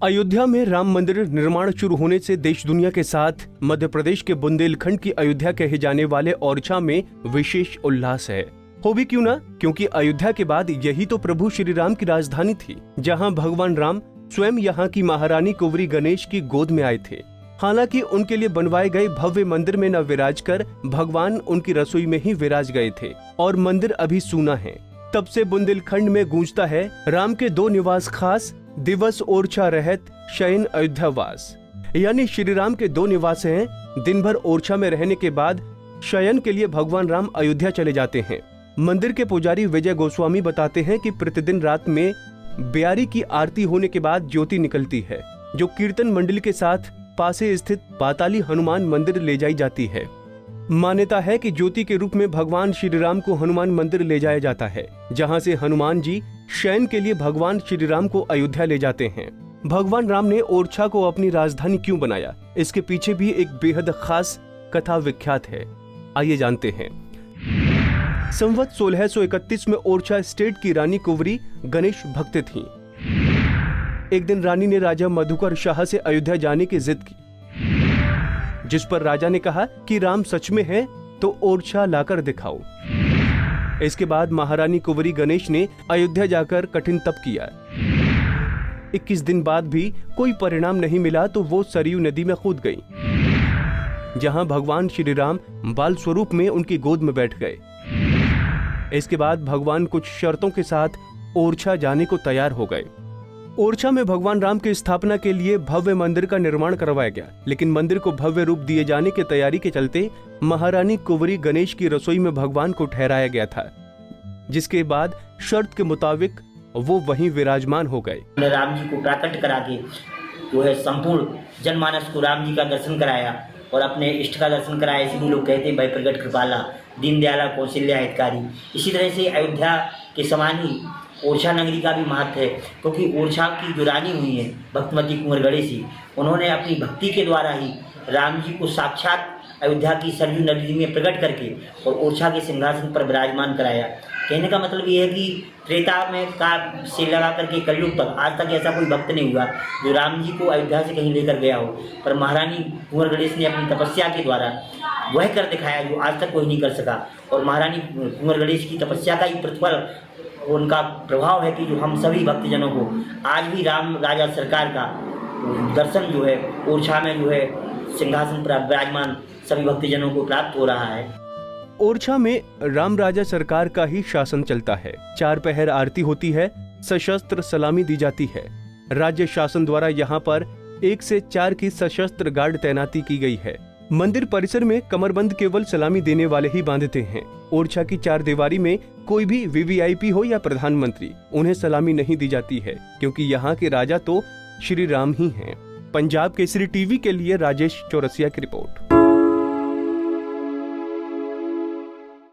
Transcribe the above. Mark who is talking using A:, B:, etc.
A: अयोध्या में राम मंदिर निर्माण शुरू होने से देश दुनिया के साथ मध्य प्रदेश के बुंदेलखंड की अयोध्या कहे जाने वाले ओरछा में विशेष उल्लास है। हो भी क्यों ना, क्योंकि अयोध्या के बाद यही तो प्रभु श्री राम की राजधानी थी, जहां भगवान राम स्वयं यहां की महारानी कुंवरी गणेश की गोद में आए थे। हालांकि उनके लिए बनवाए गए भव्य मंदिर में न विराज कर भगवान उनकी रसोई में ही विराज गए थे और मंदिर अभी सूना है। तब से बुंदेलखंड में गूंजता है राम के दो निवास खास, दिवस ओरछा रहत शयन अयोध्यावास। यानी श्री राम के दो निवास हैं। दिन भर ओरछा में रहने के बाद शयन के लिए भगवान राम अयोध्या चले जाते हैं। मंदिर के पुजारी विजय गोस्वामी बताते हैं कि प्रतिदिन रात में ब्यारी की आरती होने के बाद ज्योति निकलती है, जो कीर्तन मंडली के साथ पासे स्थित पाताली हनुमान मंदिर ले जाई जाती है। मान्यता है कि ज्योति के रूप में भगवान श्री राम को हनुमान मंदिर ले जाया जाता है, जहां से हनुमान जी शयन के लिए भगवान श्री राम को अयोध्या ले जाते हैं। भगवान राम ने ओरछा को अपनी राजधानी क्यों बनाया, इसके पीछे भी एक बेहद खास कथा विख्यात है। आइए जानते हैं। संवत 1631 में ओरछा स्टेट की रानी कुंवरी गणेश भक्त थीं। एक दिन रानी ने राजा मधुकर शाह से अयोध्या जाने की जिद की, जिस पर राजा ने कहा कि राम सच में है तो ओरछा लाकर दिखाओ। इसके बाद महारानी कुंवरी गणेश ने अयोध्या जाकर कठिन तप किया। 21 दिन बाद भी कोई परिणाम नहीं मिला तो वो सरयू नदी में कूद गई, जहां भगवान श्री राम बाल स्वरूप में उनकी गोद में बैठ गए। इसके बाद भगवान कुछ शर्तों के साथ ओरछा जाने को तैयार हो गए। ओरछा में भगवान राम की स्थापना के लिए भव्य मंदिर का निर्माण करवाया गया, लेकिन मंदिर को भव्य रूप दिए जाने की तैयारी के चलते महारानी कुंवरी गणेश की रसोई में भगवान को ठहराया गया था, जिसके बाद शर्त के मुताबिक वो वहीं विराजमान हो गए।
B: राम जी को प्राकट करा के जो है संपूर्ण जनमानस को राम जी का दर्शन कराया और अपने इष्ट का दर्शन कराया। इसीलिए लोग कहते हैं भाई प्रगट कृपाला, दीन दयाला, कौशल्या हितकारी। इसी तरह से अयोध्या के समान ही ओरछा नगरी का भी महत्व है, क्योंकि ओरछा की जो रानी हुई है भक्तमती कुंवर गणेशी, उन्होंने अपनी भक्ति के द्वारा ही राम जी को साक्षात अयोध्या की सरयू नदी में प्रकट करके और ओरछा के सिंहासन पर विराजमान कराया। कहने का मतलब ये है कि त्रेता में का से लगा करके कलयुग तक आज तक ऐसा कोई भक्त नहीं हुआ जो राम जी को अयोध्या से कहीं लेकर गया हो, पर महारानी कुंवर गणेश ने अपनी तपस्या के द्वारा वह कर दिखाया जो आज तक कोई नहीं कर सका। और महारानी कुंवर गणेश की तपस्या का ही प्रतिफल, उनका प्रभाव है कि जो हम सभी भक्तजनों को आज भी राम राजा सरकार का दर्शन जो है ओरछा में जो है सिंहासन पर विराजमान सभी भक्तजनों को प्राप्त हो रहा है।
A: ओरछा में राम राजा सरकार का ही शासन चलता है। 4 पहर आरती होती है, सशस्त्र सलामी दी जाती है। राज्य शासन द्वारा यहाँ पर 1 से 4 की सशस्त्र गार्ड तैनाती की गई है। मंदिर परिसर में कमरबंद केवल सलामी देने वाले ही बांधते हैं। ओरछा की 4 दीवारी में कोई भी वीवीआईपी हो या प्रधानमंत्री, उन्हें सलामी नहीं दी जाती है, क्योंकि यहाँ के राजा तो श्री राम ही हैं। पंजाब केसरी टीवी के लिए राजेश चौरसिया की रिपोर्ट।